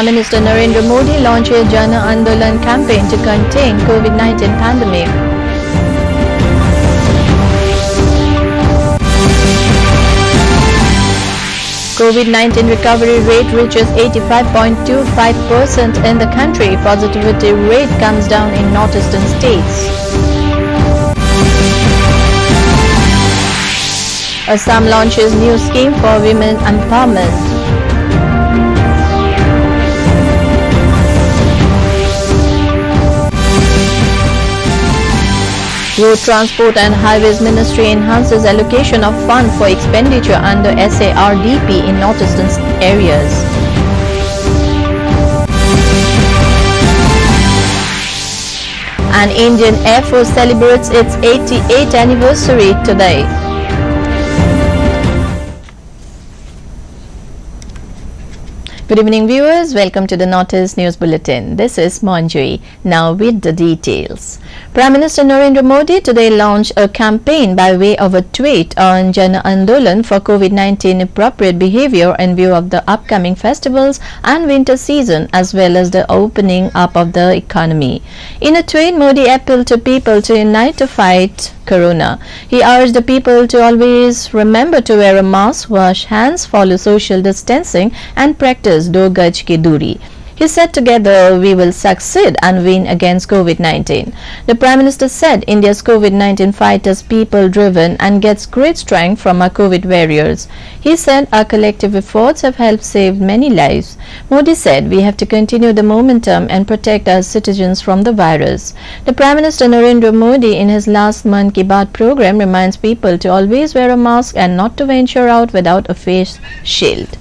Prime Minister Narendra Modi launches Jan ANDOLAN campaign to contain COVID-19 pandemic. COVID-19 recovery rate reaches 85.25% in the country. Positivity rate comes down in northeastern states. Assam launches new scheme for women empowerment. Road Transport and Highways Ministry enhances allocation of fund for expenditure under SARDP in northeastern areas. And Indian Air Force celebrates its 88th anniversary today. Good evening viewers, welcome to the Northeast News Bulletin. This is Manjui. Now with the details. Prime Minister Narendra Modi today launched a campaign by way of a tweet on Jan ANDOLAN for COVID-19 appropriate behavior in view of the upcoming festivals and winter season as well as the opening up of the economy. In a tweet, Modi appealed to people to unite to fight Corona. He urged the people to always remember to wear a mask, wash hands, follow social distancing and practice Do Gaj Ki Duri. He said together we will succeed and win against COVID-19. The Prime Minister said India's COVID-19 fight is people-driven and gets great strength from our COVID warriors. He said our collective efforts have helped save many lives. Modi said we have to continue the momentum and protect our citizens from the virus. The Prime Minister Narendra Modi in his last Mann Ki Baat program reminds people to always wear a mask and not to venture out without a face shield.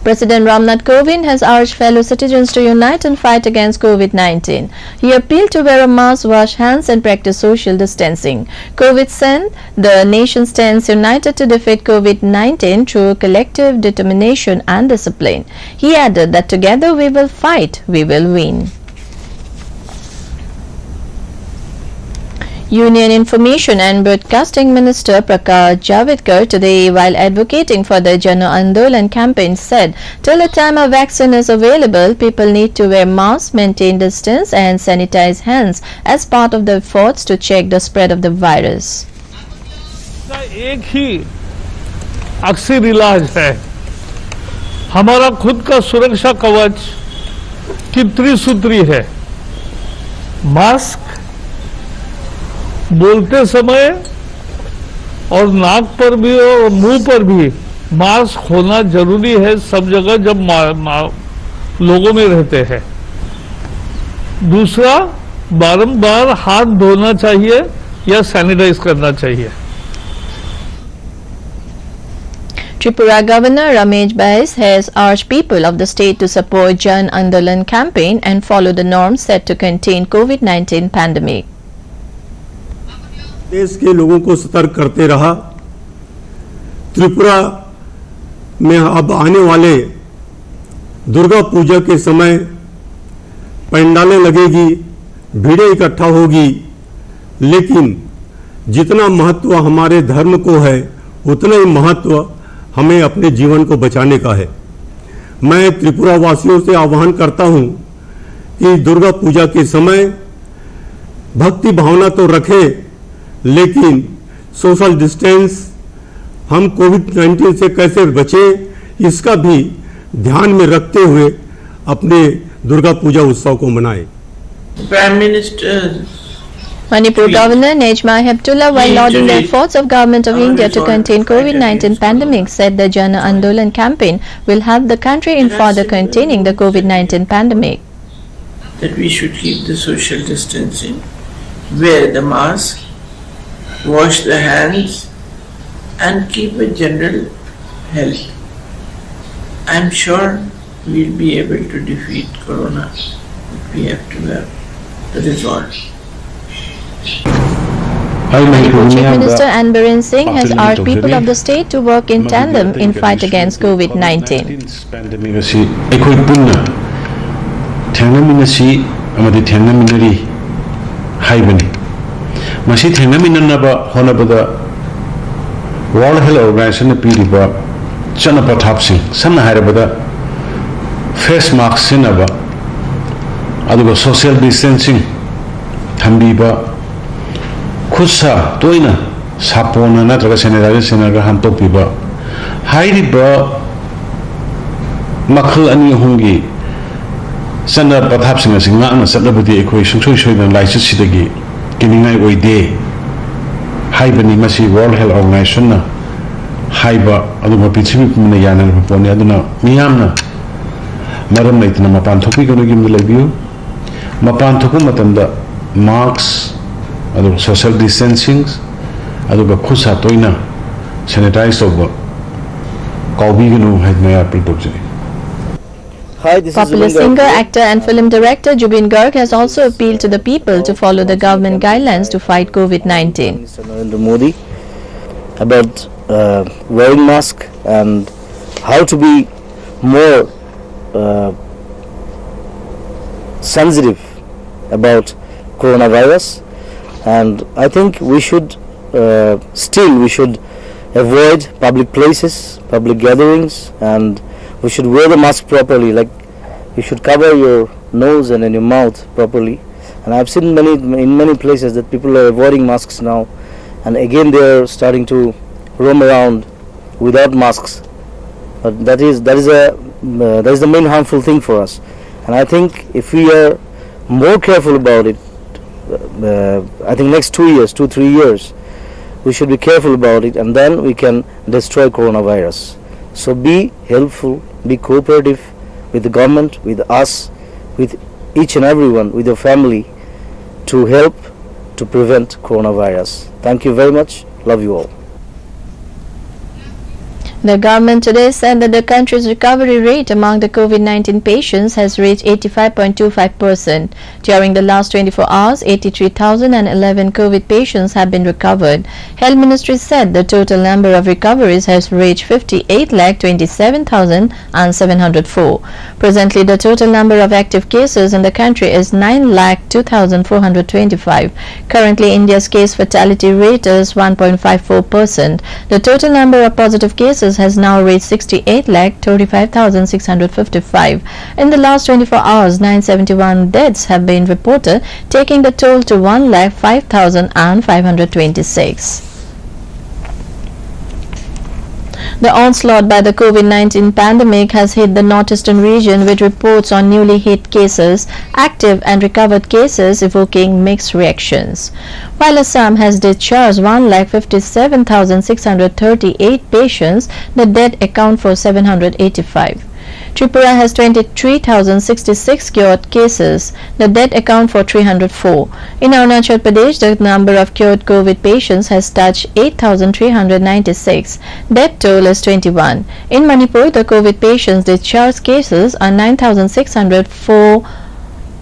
President Ramnath Kovind has urged fellow citizens to unite and fight against COVID-19. He appealed to wear a mask, wash hands and practice social distancing. Kovind said the nation stands united to defeat COVID-19 through collective determination and discipline. He added that together we will fight, we will win. Union Information and Broadcasting Minister Prakash Javadekar today, while advocating for the Jan ANDOLAN campaign, said till the time a vaccine is available, people need to wear masks, maintain distance and sanitize hands as part of the efforts to check the spread of the virus. एक ही अक्सर इलाज है हमारा खुद का सुरक्षा कवच की त्रिसूत्री है मास्क बोलते समय और नाक पर भी और मुंह पर भी मास्क होना जरूरी है सब जगह जब लोगों में रहते हैं। दूसरा, बारंबार हाथ धोना चाहिए या सैनिटाइज करना चाहिए। Tripura Governor Ramesh Bais has urged people of the state to support Jan ANDOLAN campaign and follow the norms set to contain COVID-19 pandemic. देश के लोगों को सतर्क करते रहा। त्रिपुरा में अब आने वाले दुर्गा पूजा के समय पंडालें लगेगी, भीड़ें इकट्ठा होगी, लेकिन जितना महत्व हमारे धर्म को है उतना ही महत्व हमें अपने जीवन को बचाने का है। मैं त्रिपुरा वासियों से आह्वान करता हूं कि दुर्गा पूजा के समय भक्ति भावना तो रखें, लेकिन सोशल डिस्टेंस हम कोविड-19 से कैसे बचें इसका भी ध्यान में रखते हुए अपने दुर्गा पूजा उत्सव को मनाएं। Prime Minister Manipur Governor Nejma Heptullah, while lauding the efforts of Government of India to contain COVID-19 pandemic, said the Jan ANDOLAN campaign will help the country in further containing the COVID-19 pandemic. That we should keep the social distancing, wear the mask, wash the hands and keep a general health. I'm sure we'll be able to defeat Corona if we have to have the resolve. Manipur Chief Minister N. Biren Singh has urged people of the state to work in tandem in fight against COVID-19. Masi Thengaminaba Honabada World Health Organization Piriba Chanapa Tapsing, Sana Harabada face mask sinaba aduga social distancing thambiba khusa toina sapona natraga sanitization aga hantopiba hairiba makhal ani hungi sana pathap singa singa na sabnabudi ekoi sungsoi soina laisa sidagi kiningai oide haibani masi World Health Organization na haiba aduma pithibi kumna yana poni aduna miyamna maram naitna mapan thopi kono gim lebiu mapan thoku matamda masks adu social distancing adu ba khusa toina sanitize over kaubi gnu haidna apple tokjani. Hi, this Popular is singer, actor and film director Jubin Garg has also appealed to the people to follow the government guidelines to fight COVID-19. Mr. Narendra Modi about wearing mask and how to be more sensitive about coronavirus, and I think we should avoid public places, public gatherings, and we should wear the mask properly. Like you should cover your nose and your mouth properly. And I've seen in many places that people are avoiding masks now, and again they are starting to roam around without masks. But that is the main harmful thing for us. And I think if we are more careful about it, I think next 2-3 years, we should be careful about it, and then we can destroy coronavirus. So be helpful, be cooperative with the government, with us, with each and everyone, with your family, to help to prevent coronavirus. Thank you very much. Love you all. The government today said that the country's recovery rate among the COVID-19 patients has reached 85.25%. During the last 24 hours, 83,011 COVID patients have been recovered. Health Ministry said the total number of recoveries has reached 58,27,704. Presently, the total number of active cases in the country is 9,02,425. Currently, India's case fatality rate is 1.54%. The total number of positive cases has now reached 68,35,655. In the last 24 hours, 971 deaths have been reported, taking the toll to 1,05,526. The onslaught by the COVID-19 pandemic has hit the northeastern region, with reports on newly hit cases, active and recovered cases evoking mixed reactions. While Assam has discharged 1,57,638 patients, the dead account for 785. Tripura has 23,066 cured cases. The dead account for 304. In Arunachal Pradesh, the number of cured COVID patients has touched 8,396. Death toll is 21. In Manipur, the COVID patients discharged cases are 9,604.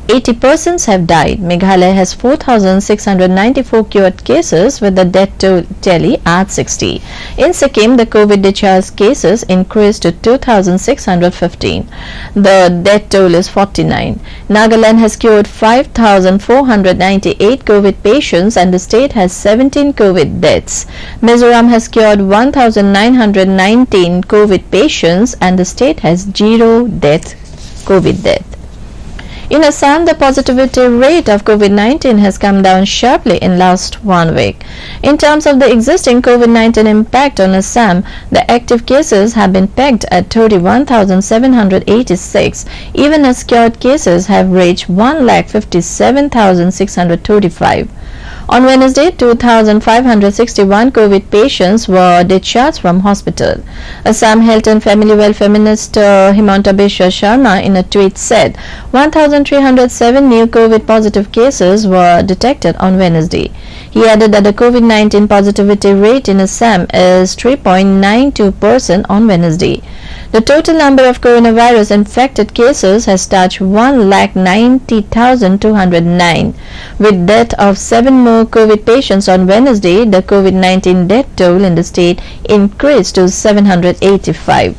80 persons have died. Meghalaya has 4,694 cured cases, with the death tally at 60. In Sikkim, the COVID discharged cases increased to 2,615. The death toll is 49. Nagaland has cured 5,498 COVID patients, and the state has 17 COVID deaths. Mizoram has cured 1,919 COVID patients, and the state has 0 COVID death. In Assam, the positivity rate of COVID-19 has come down sharply in last 1 week. In terms of the existing COVID-19 impact on Assam, the active cases have been pegged at 31,786, even as cured cases have reached 1,57,635. On Wednesday, 2,561 COVID patients were discharged from hospital. Assam Health and Family Welfare Minister Himanta Biswa Sharma in a tweet said 1,307 new COVID positive cases were detected on Wednesday. He added that the COVID-19 positivity rate in Assam is 3.92% on Wednesday. The total number of coronavirus infected cases has touched 1,90,209. With death of 7 more COVID patients on Wednesday, the COVID-19 death toll in the state increased to 785.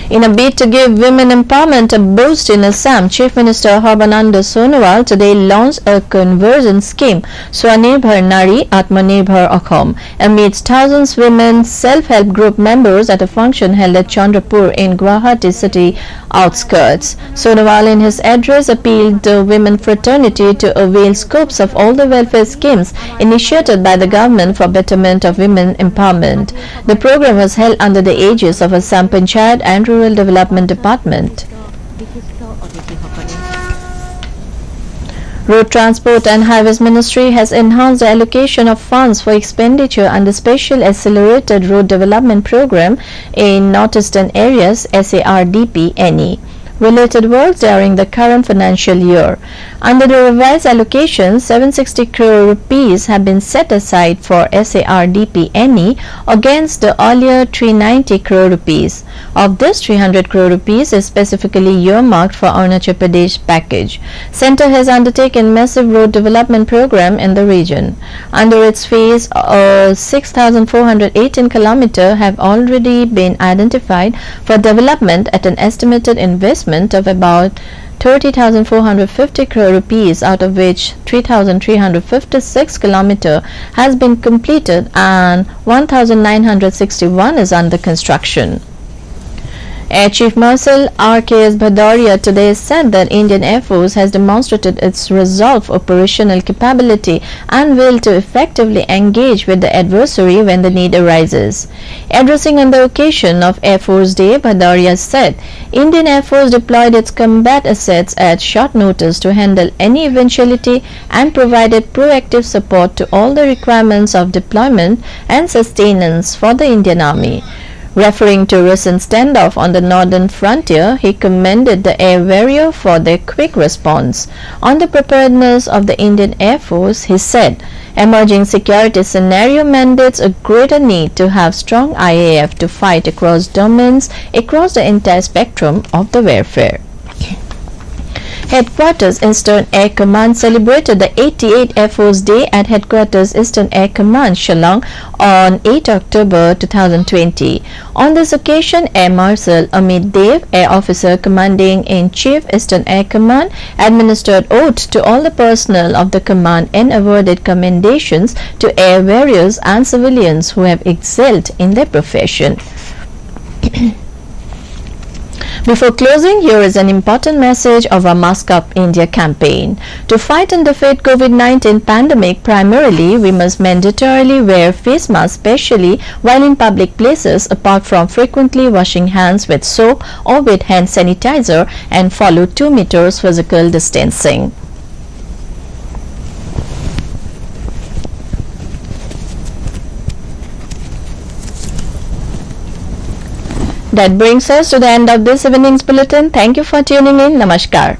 In a bid to give women empowerment a boost in Assam, Chief Minister Sarbananda Sonowal today launched a conversion scheme, Swanirbar Nari Atmanirbhar Akhom, amidst thousands women self-help group members at a function held at Chandrapur in Guwahati city outskirts. Sonowal in his address appealed to women fraternity to avail scopes of all the welfare schemes initiated by the government for betterment of women empowerment. The program was held under the aegis of Assam Panchayat and Rural Development Department. Road Transport and Highways Ministry has enhanced the allocation of funds for expenditure under Special Accelerated Road Development Program in Northeastern Areas SARDP-NE. Related works during the current financial year. Under the revised allocation, 760 crore rupees have been set aside for SARDP-NE against the earlier 390 crore rupees. Of this, 300 crore rupees is specifically earmarked for Arunachal Pradesh package. Centre has undertaken massive road development program in the region. Under its phase, 6,418 km have already been identified for development at an estimated investment of about 30,450 crore rupees, out of which 3,356 km has been completed and 1,961 is under construction. Air Chief Marshal R.K.S. Bhadauria today said that Indian Air Force has demonstrated its resolve, operational capability and will to effectively engage with the adversary when the need arises. Addressing on the occasion of Air Force Day, Bhadauria said, Indian Air Force deployed its combat assets at short notice to handle any eventuality and provided proactive support to all the requirements of deployment and sustenance for the Indian Army. Referring to recent standoff on the northern frontier, he commended the air warrior for their quick response. On the preparedness of the Indian Air Force, he said, emerging security scenario mandates a greater need to have strong IAF to fight across domains across the entire spectrum of the warfare. Headquarters Eastern Air Command celebrated the 88th Air Force Day at Headquarters Eastern Air Command, Shillong on 8 October 2020. On this occasion, Air Marshal Amit Dev, Air Officer Commanding-in-Chief Eastern Air Command, administered oath to all the personnel of the command and awarded commendations to air warriors and civilians who have excelled in their profession. Before closing, here is an important message of our Mask Up India campaign. To fight and defeat COVID-19 pandemic, primarily we must mandatorily wear face masks, especially while in public places, apart from frequently washing hands with soap or with hand sanitizer, and follow 2 meters physical distancing. That brings us to the end of this evening's bulletin. Thank you for tuning in. Namaskar.